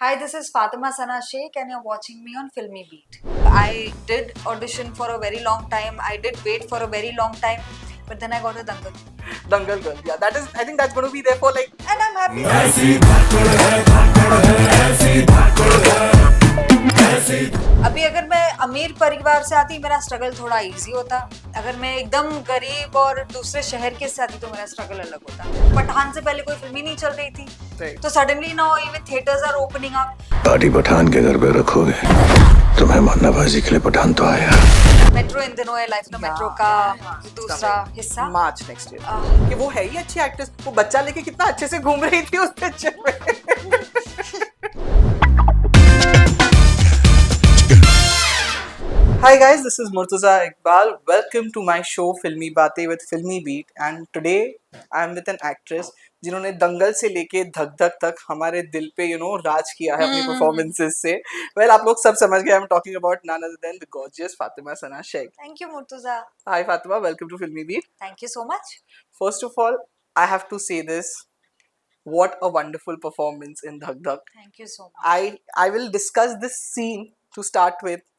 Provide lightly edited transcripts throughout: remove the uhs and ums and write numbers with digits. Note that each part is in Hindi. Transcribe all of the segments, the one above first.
Hi, this is Fatima Sana Sheikh, and you're watching me on Filmy Beat. I did audition for a very long time. I did wait for a very long time, but then I got a Dangal. Dangal Girl. Yeah, that is. I think that's going to be there for like. And I'm happy. अभी अगर मैं अमीर परिवार से आती मेरा स्ट्रगल थोड़ा इजी होता. अगर मैं एकदम गरीब और दूसरे शहर के से आती तो मेरा स्ट्रगल अलग होता. पठान से पहले कोई फिल्म ही नहीं चल रही थी. Right. तो suddenly now even theatres are opening up. Party Pathan के घर पे रखोगे तो मेहमाननवाजी के लिए पठान तो आया. मेट्रो इन दिनों है लाइफ में मेट्रो का दूसरा हिस्सा. मार्च नेक्स्ट ईयर कि वो है ही अच्छी एक्ट्रेस. वो बच्चा लेके कितना अच्छे से घूम रही थी उस पिक्चर में. Hi guys, this is Murtaza Iqbal. Welcome to my show Filmy Baatein with Filmy Beat. And today I am with an actress जिन्होंने दंगल से लेके धक धक तक हमारे दिल पे राज किया है अपनी परफॉर्मेंसेस से. Well, आप लोग सब समझ गए. I'm talking about none other than the gorgeous Fatima Sana Sheikh. Thank you, Murtuza. Hi Fatima, welcome to Filmy Beat. Thank you so much. First of all, I have to say this. What a wonderful performance in Dhak Dhak. Thank you so much. I will discuss this scene to start with.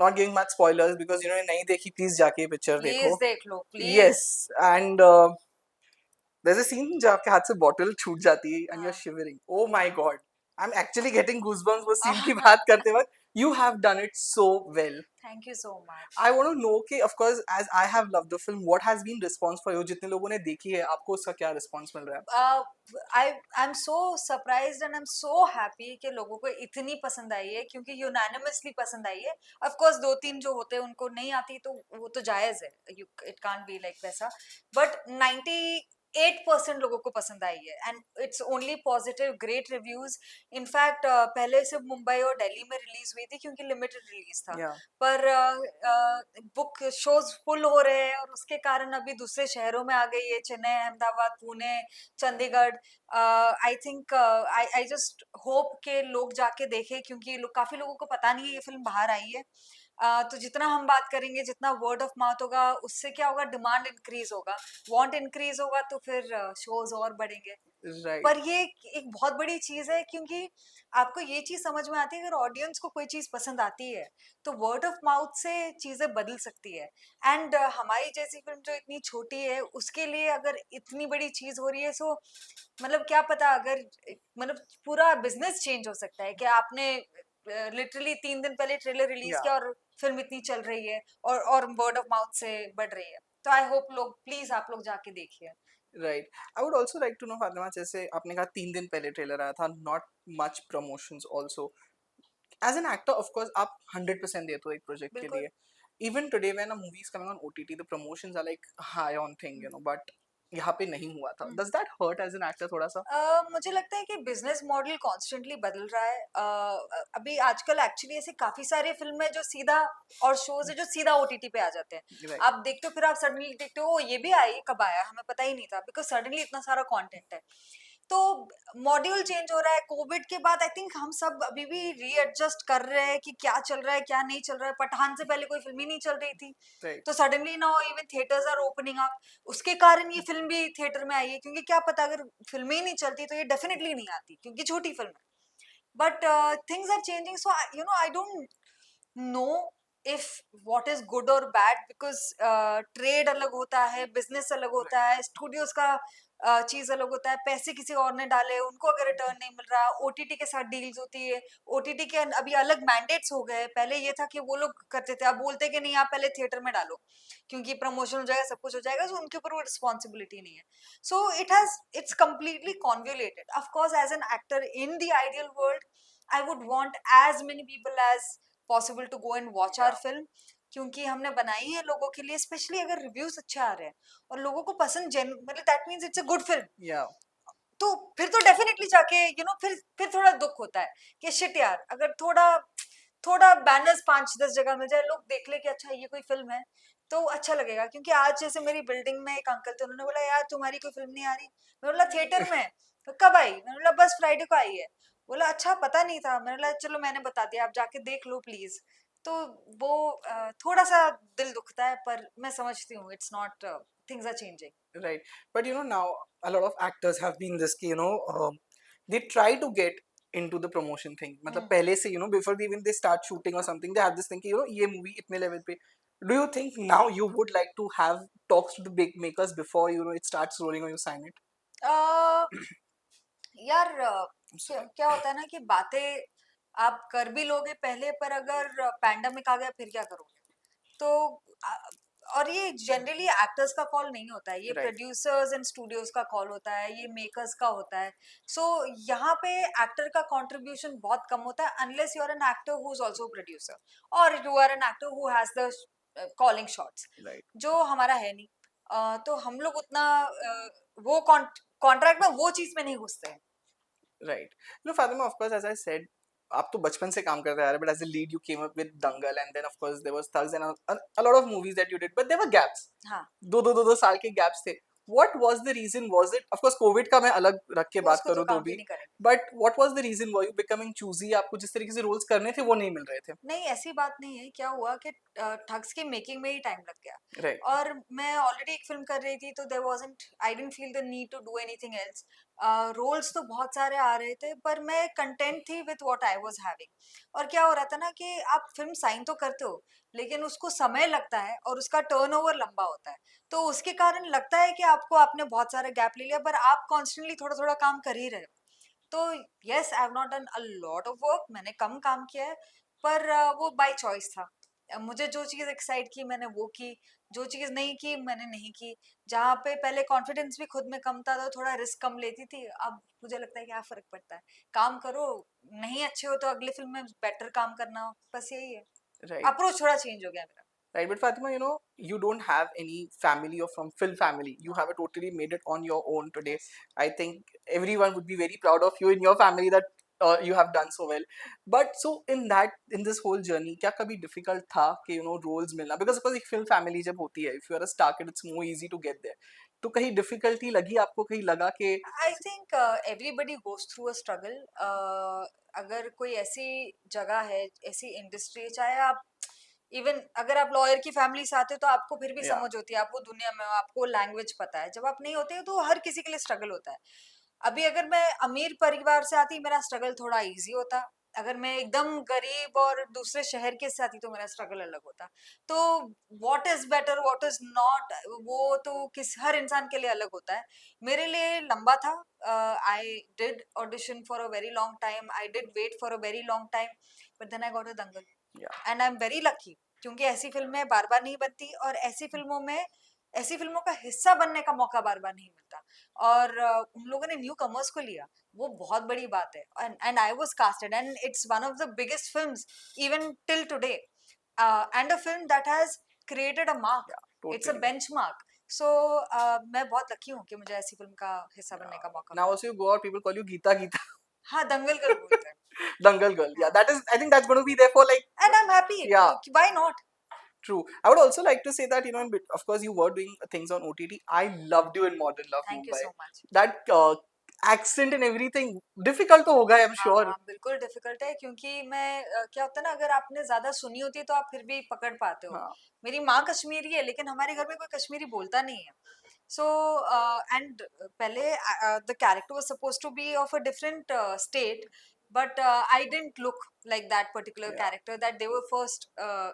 Not giving much spoilers because नहीं देखी please जाके picture देखो. Please देख लो, please. Yes, and there's a scene जहाँ आपके हाथ से bottle छूट जाती है and you're shivering. Oh my god, I'm actually getting goosebumps वो scene की बात करते वक्त. You have done it so well. Thank you so much. I want to know कि of course as I have loved the film, what has been response for you? जितने लोगों ने देखी है आपको उसका क्या response मिल रहा है? I'm so surprised and I'm so happy कि लोगों को इतनी पसंद आई है क्योंकि unanimously पसंद आई है. Of course दो तीन जो होते हैं उनको नहीं आती तो वो तो जायज है. It can't be like वैसा. But 98% लोगों को पसंद आई है and it's only positive, great reviews. In fact पहले से मुंबई और दिल्ली में रिलीज हुई थी क्योंकि लिमिटेड रिलीज था. Yeah. पर बुक शोज फुल हो रहे हैं और उसके कारण अभी दूसरे शहरों में आ गई है. Chennai, Ahmedabad, Pune, Chandigarh. I think I just hope के लोग जाके देखें क्योंकि काफी लोगों को पता नहीं है ये फिल्म बाहर आई है. तो जितना हम बात करेंगे, जितना वर्ड ऑफ माउथ होगा, उससे क्या होगा, डिमांड इंक्रीज होगा, वांट इंक्रीज होगा तो फिर शोज और बढ़ेंगे. Right. पर ये एक बहुत बड़ी चीज है क्योंकि आपको ये चीज समझ में आती है अगर ऑडियंस को कोई चीज पसंद आती है तो वर्ड ऑफ माउथ से चीजें बदल सकती है. एंड हमारी जैसी फिल्म जो इतनी छोटी है उसके लिए अगर इतनी बड़ी चीज हो रही है सो मतलब क्या पता अगर मतलब पूरा बिजनेस चेंज हो सकता है कि आपने लिटरली 3 दिन पहले ट्रेलर रिलीज Yeah. किया और फिल्म इतनी चल रही है और वर्ड ऑफ माउथ से बढ़ रही है. तो आई होप लोग प्लीज आप लोग जाके देखिए. Right. I would also like to know Fatima, जैसे आपने कहा 3 दिन पहले ट्रेलर आया था, not much promotions also. As an actor, of course, आप 100% देते हो एक प्रोजेक्ट के बिल्कुल. लिए. Even today when a movie is coming on OTT, the promotions are like high on thing, but यहाँ पे नहीं हुआ था. Does that hurt as an actor थोड़ा सा? मुझे लगता है कि बिजनेस मॉडल कॉन्स्टेंटली बदल रहा है. अभी आजकल एक्चुअली ऐसे काफी सारे फिल्म है जो सीधा और शोज है जो सीधा ओटीटी पे आ जाते हैं. Right. आप देखते हो फिर आप सडनली देखते हो ये भी आई, कब आया हमें पता ही नहीं था बिकॉज सडनली इतना सारा कंटेंट है. तो मॉड्यूल चेंज हो रहा है. कोविड के बाद आई थिंक हम सब अभी भी रीएडजस्ट कर रहे हैं कि क्या चल रहा है क्या नहीं चल रहा है. पठान से पहले कोई फिल्म ही नहीं चल रही थी. Right. तो suddenly now even theatres are opening up. उसके कारण ये फिल्म भी थिएटर में आई है क्योंकि क्या पता अगर फिल्म ही नहीं चलती तो ये डेफिनेटली नहीं आती क्योंकि छोटी फिल्म है. But things are changing so I don't know if what is good और बैड बिकॉज ट्रेड अलग होता है, बिजनेस अलग होता है, स्टूडियोज का चीज अलग होता है. पैसे किसी और ने डाले, उनको अगर रिटर्न नहीं मिल रहा, ओटीटी के साथ डील्स होती है. ओटीटी के अभी अलग मैंडेट्स हो गए. पहले ये था कि वो लोग करते थे, अब बोलते कि नहीं आप पहले थिएटर में डालो क्योंकि प्रमोशन हो जाएगा, सब कुछ हो जाएगा. सो उनके ऊपर वो रिस्पॉन्सिबिलिटी नहीं है. So it's completely convoluted. Of course as an actor in the ideal world I would want as many people as possible to go and watch our film क्योंकि हमने बनाई है लोगों के लिए, स्पेशली अगर रिव्यूज अच्छे आ रहे हैं और लोगों को पसंद मतलब that means it's a good film. Yeah. तो फिर तो डेफिनेटली जाके फिर थोड़ा दुख होता है कि शिट यार अगर थोड़ा बैनर्स 5-10 जगह मिल जाए, लोग देख ले कि अच्छा ये कोई फिल्म है तो अच्छा लगेगा. क्योंकि आज जैसे मेरी बिल्डिंग में एक अंकल थे, उन्होंने बोला यार तुम्हारी कोई फिल्म नहीं आ रही. मैंने बोला थिएटर में. तो कब आई? मैंने बोला बस फ्राइडे को आई है. बोला अच्छा पता नहीं था. मैंने बोला चलो मैंने बता दिया, आप जाके देख लो प्लीज. तो वो थोड़ा सा दिल दुखता है पर मैं समझती हूँ it's not, things are changing. Right. But now a lot of actors have been this, they try to get into the promotion thing? मतलब हम्म। पहले से before even they start shooting or something, they have this thing कि ये movie इतने level पे. Do you think now you would like to have talks to the big makers before it starts rolling or you sign it? अह, यार I'm क्या sorry. क्या होता है ना कि बातें आप कर भी लोगे पहले, पर अगर पैंडमिक आ गया फिर क्या करोगे? तो और ये जनरली एक्टर्स का कॉल नहीं होता है, ये Right. प्रोड्यूसर्स एंड स्टूडियोज का कॉल होता है, ये मेकर्स का होता है. सो यहाँ पे एक्टर का कंट्रीब्यूशन बहुत कम होता है unless you are an actor who is also producer और you are an actor who has the calling shots, Right. जो हमारा है नहीं. तो हम लोग उतना वो कॉन्ट्रैक्ट में वो चीज में नहीं घुसते हैं. Right. Fatima, of course, as I said, आप तो बचपन से काम करते आ रहे, but as a lead you came up with Dangal, and then of course there was Thugs and a lot of movies that you did, but there were gaps. हाँ, दो साल के gaps थे. What was the reason? Was it, of course, COVID का मैं अलग रख के वो बात उसको तो करूँ तो काउंट ही भी, नहीं करेंगे. but what was the reason? Were you becoming choosy? आपको जिस तरीके से roles करने थे वो नहीं मिल रहे थे. नहीं, ऐसी बात नहीं है. क्या हुआ कि ठग्स की मेकिंग में ही टाइम लग गया, Right. और मैं ऑलरेडी एक फिल्म कर रही थी, तो there wasn't, I didn't feel the need to do anything else. Roles तो बहुत सारे आ रहे थे, पर मैं कंटेंट थी with what I was having. और क्या हो रहा था ना कि आप फिल्म साइन तो करते हो, लेकिन उसको समय लगता है और उसका टर्नओवर लंबा होता है. तो उसके कारण लगता है कि आपने बहुत सारा गैप ले लिया, पर आप कॉन्स्टेंटली थोड़ा थोड़ा काम कर ही रहे हो. तो yes, I have not done a lot of work, मैंने कम काम किया है, पर वो बाय चॉइस था. मुझे जो चीज़ एक्साइट की मैंने वो की, जो चीज़ नहीं की मैंने नहीं की. जहाँ पे पहले कॉन्फिडेंस भी खुद में कम था तो थोड़ा रिस्क कम लेती थी, अब मुझे लगता है क्या फ़र्क पड़ता है, काम करो, नहीं अच्छे हो तो अगली फिल्म में बेटर काम करना, बस यही है. Right. अप्रोच थोड़ा चेंज हो गया मेरा. Right, but Fatima, you don't have any family or from film family. You have totally made it on your own today. I think everyone would be very proud of you in your family that you have done so well. But so in this whole journey, क्या कभी difficult था कि roles मिलना? Because of course एक film family जब होती है, if you are a star kid, it's more easy to get there. तो कहीं difficulty लगी आपको, कहीं लगा कि I think everybody goes through a struggle. अगर कोई ऐसी जगह है, ऐसी इंडस्ट्री, चाहे आप इवन अगर आप लॉयर की फैमिली से आते हो तो आपको फिर भी yeah, समझ होती है, आप वो दुनिया में हो, आपको लैंग्वेज पता है. जब आप नहीं होते हो तो हर किसी के लिए स्ट्रगल होता है. अभी अगर मैं अमीर परिवार से आती, मेरा स्ट्रगल थोड़ा इजी होता. अगर मैं एकदम गरीब और दूसरे शहर के से आती तो मेरा स्ट्रगल अलग होता. तो what is better, what is not, वो तो किस हर इंसान के लिए अलग होता है. मेरे लिए लंबा था. I did audition for a very long time, I did wait for a very long time, but then I got a Dangal. yeah, and I am very lucky, क्योंकि ऐसी फिल्में बार बार नहीं बनती, और ऐसी फिल्मों का हिस्सा बनने का मौका बार बार नहीं मिलता. और उन लोगों ने न्यू कमर्स को लिया, वो बहुत बड़ी बात है. And I was casted, and it's one of the biggest films even till today, and a film that has created a mark. yeah, it's a totally. Benchmark. So मैं बहुत लकी हूँ कि मुझे ऐसी फिल्म का हिस्सा बनने का मौका Now मिला. also you go out, people call you Geeta Geeta. हाँ, दंगल कर बोलते हैं. Dangal girl. Yeah, हाँ, that is. I think that's going to be there for like. And I am happy. Yeah, why not. true. I would also like to say that of course, you were doing things on OTT. I loved you in Modern Love thank you Mumbai. So much. That accent and everything difficult तो होगा, I'm हाँ, sure. हाँ, बिल्कुल डिफिकल्ट है, क्योंकि मैं क्या होता है ना, अगर आपने ज्यादा सुनी होती है तो आप फिर भी पकड़ पाते हो. हाँ, मेरी माँ कश्मीरी है, लेकिन हमारे घर में कोई कश्मीरी बोलता नहीं है. सो एंड पहले the character was suppose to be of a different state, but I didn't look like that particular yeah, character that they were first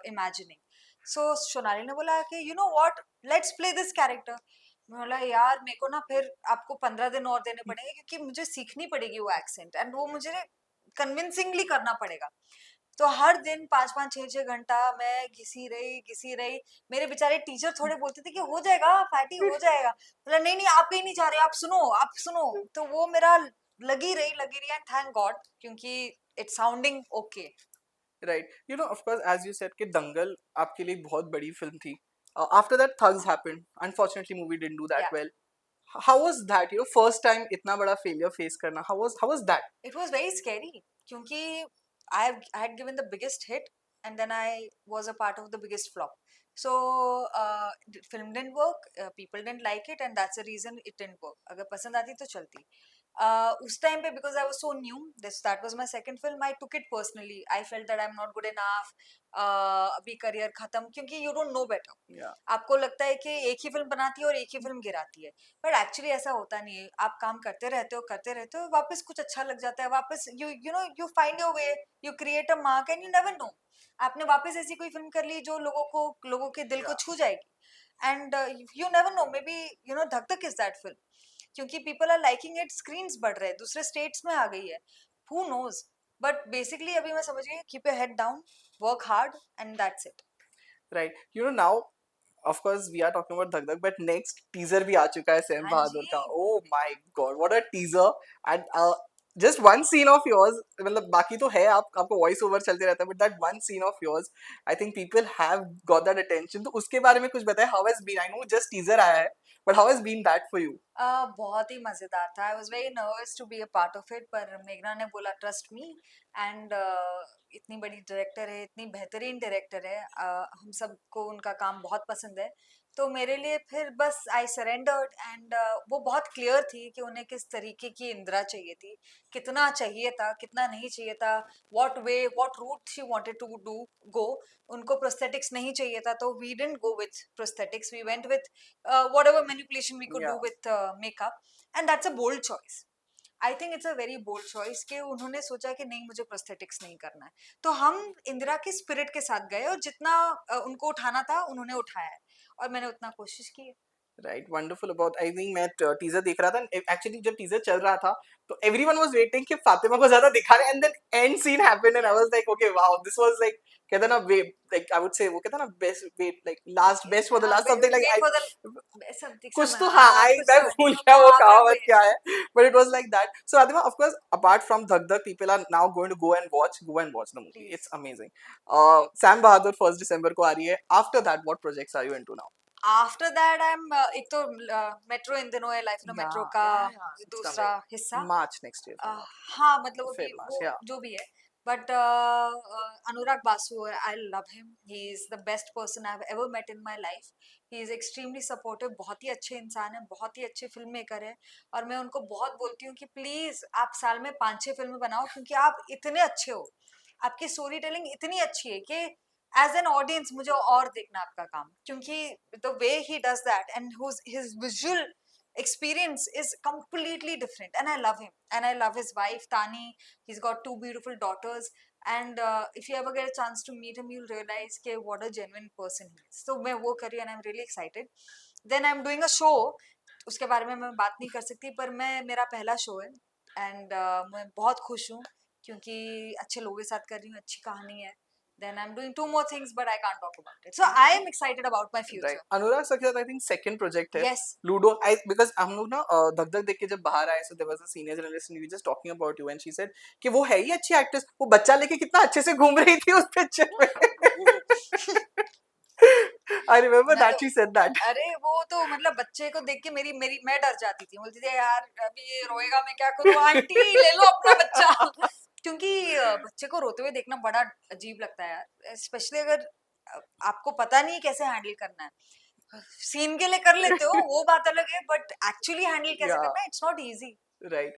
imagining. So Sonali ने बोला कि you know what, let's play this character. मैं बोला यार, मेरे को ना फिर आपको 15 दिन और देने पड़ेंगे, क्योंकि मुझे सीखनी पड़ेगी वो एक्सेंट, एंड वो मुझे कन्विंसिंगली करना पड़ेगा. तो हर दिन 5-5 6-6 घंटा मैं घिसी रही. मेरे बेचारे टीचर थोड़े बोलते थे कि हो जाएगा फैटी, हो जाएगा. बोला नहीं नहीं, आप कहीं नहीं जा रहे, आप सुनो. तो वो मेरा लगी रही, एंड थैंक गॉड, क्योंकि it's sounding okay. right. Of course, as you said कि दंगल आपके लिए एक बहुत बड़ी फिल्म थी. After that, Thugs happened. Unfortunately, movie didn't do that या, well. How was that? First time इतना बड़ा failure face करना. How was that? It was very scary, क्योंकि आई had given the biggest hit, and then I was a part of the biggest flop. So film didn't work, people didn't like it, and that's the reason it didn't work. अगर पसंद आती तो चलती. उस टाइम पे because I was so new, this that was my second film, I took it personally, I felt that I am not good enough, अभी करियर खत्म, क्योंकि you don't know better. Yeah. आपको लगता है कि एक ही फिल्म बनाती है और एक ही फिल्म गिराती है, बट एक्चुअली ऐसा होता नहीं है। आप काम करते रहते हो, वापस कुछ अच्छा लग जाता है, वापस you know you find your way, you create a mark and you never no, आपने वापस ऐसी कोई फिल्म कर ली जो लोगों के दिल को Yeah. छू जाएगी। And you never know, maybe you know Dhak Dhak is that film, क्योंकि people are liking it, screens बढ़ रहे हैं, दूसरे स्टेट्स में आ गई है, हु नोज। बट बेसिकली अभी मैं समझ गई, keep your head down, work hard and that's it. Right. You know, now, of course, we are talking about Dhak Dhak, but next teaser भी आ चुका है सैम हाँ बहादुर का. जी। Oh my God, what a teaser! And just one scene of yours, मतलब बाकी तो है, आपको वॉइस ओवर चलते रहता है, but that one scene of yours, I think people have got that attention. तो उसके बारे में कुछ बताए, how has been? I know just teaser आया है, but how has been that for you? बहुत ही मजेदार था, I was very nervous to be a part of it, पर मेघना ने बोला ट्रस्ट मी, एंड इतनी बड़ी डायरेक्टर है, इतनी बेहतरीन डायरेक्टर है, हम सबको उनका काम बहुत पसंद है, तो मेरे लिए फिर बस आई सरेंडर्ड, एंड वो बहुत क्लियर थी कि उन्हें किस तरीके की इंदिरा चाहिए थी, कितना चाहिए था, कितना नहीं चाहिए था, what route she wanted to do go. उनको प्रोस्थेटिक्स नहीं चाहिए था, तो we didn't go with prosthetics, we went with whatever manipulation we could do Yeah. with makeup, and that's a bold choice. I think it's a very bold choice कि उन्होंने सोचा कि नहीं, मुझे प्रोस्थेटिक्स नहीं करना है, तो हम इंदिरा के स्पिरिट के साथ गए, और जितना उनको उठाना था उन्होंने उठाया है, और मैंने उतना कोशिश की है। Right, wonderful. About I think मैं टीजर देख रहा था, एक्चुअली जब टीजर चल रहा था तो एवरीवन वाज वेटिंग कि फातिमा को ज्यादा दिखा रहे, and then and scene happened and I was like okay wow, this was like, कहते हैं ना वे, लाइक आई वुड से, वो कहते हैं ना best wait, like last best for the last, something like wait for the I something, कुछ तो, हाँ आई कुछ मैं तो भूल गया वो हाँ, पर कहावत क्या है, but it was like that. So Fatima, of course apart from Dhak Dhak, people are now going to go and watch the movie, please. It's amazing. Sam Bahadur 1 दिसंबर को आ रही है। After that what projects are you into now? After that I am, एक तो मेट्रो इन दिनों है, लाइफ नो मेट्रो Yeah, का yeah, yeah. It's दूसरा coming. हिस्सा। March next year. हाँ, मतलब अभी Feb, March. वो Yeah. जो भी है, but Anurag Basu, I love him, he is the best person I have ever met in my life, he is extremely supportive, बहुत ही अच्छे इंसान है, बहुत ही अच्छे फिल्म मेकर है, और मैं उनको बहुत बोलती हूँ कि प्लीज आप साल में 5-6 फिल्में बनाओ, क्योंकि आप इतने अच्छे हो, आपकी स्टोरी टेलिंग इतनी अच्छी है कि एज एन ऑडियंस मुझे और देखना आपका काम, क्योंकि the way he does that and his visual experience is completely different, and I love him, and I love his wife Tani. He's got 2 beautiful daughters, and if you ever get a chance to meet him, you'll realize ke what a genuine person he is. So main wo kar rahi hu, and I'm really excited. Then I'm doing a show, उसके बारे में मैं बात नहीं कर सकती, पर मैं, मेरा पहला शो है, एंड मैं बहुत खुश हूँ, क्योंकि अच्छे लोगों के साथ कर रही हूँ, अच्छी कहानी है। Then I'm doing 2 more things, but I can't talk about it. So I am excited about my Right. future. Anurag sir के साथ आई थिंक सेकंड प्रोजेक्ट है Yes. लूडो। आई बिकॉज हम लोग ना धक धक देख के जब बाहर आए, so there was a senior journalist and we just talking about you, and she said कि वो है ही अच्छी एक्ट्रेस, वो बच्चा लेके कितना अच्छे से घूम रही थी उस पिक्चर में। आई रिमेंबर मैं दैट तो, शी सेड दैट। अरे वो तो मतलब बच्चे को देख के मेरी मेरी मैं डर जाती थी, बोलती थी यार अभी ये रोएगा, मैं क्या करूँ, आंटी ले लो अपना बच्चा। क्योंकि बच्चे को रोते हुए देखना बड़ा अजीब लगता है यार, स्पेशली अगर आपको पता नहीं कैसे हैंडल करना है। सीन के लिए कर लेते हो वो बात अलग है, बट एक्चुअली हैंडल कैसे या करना है, इट्स नॉट इजी। राइट।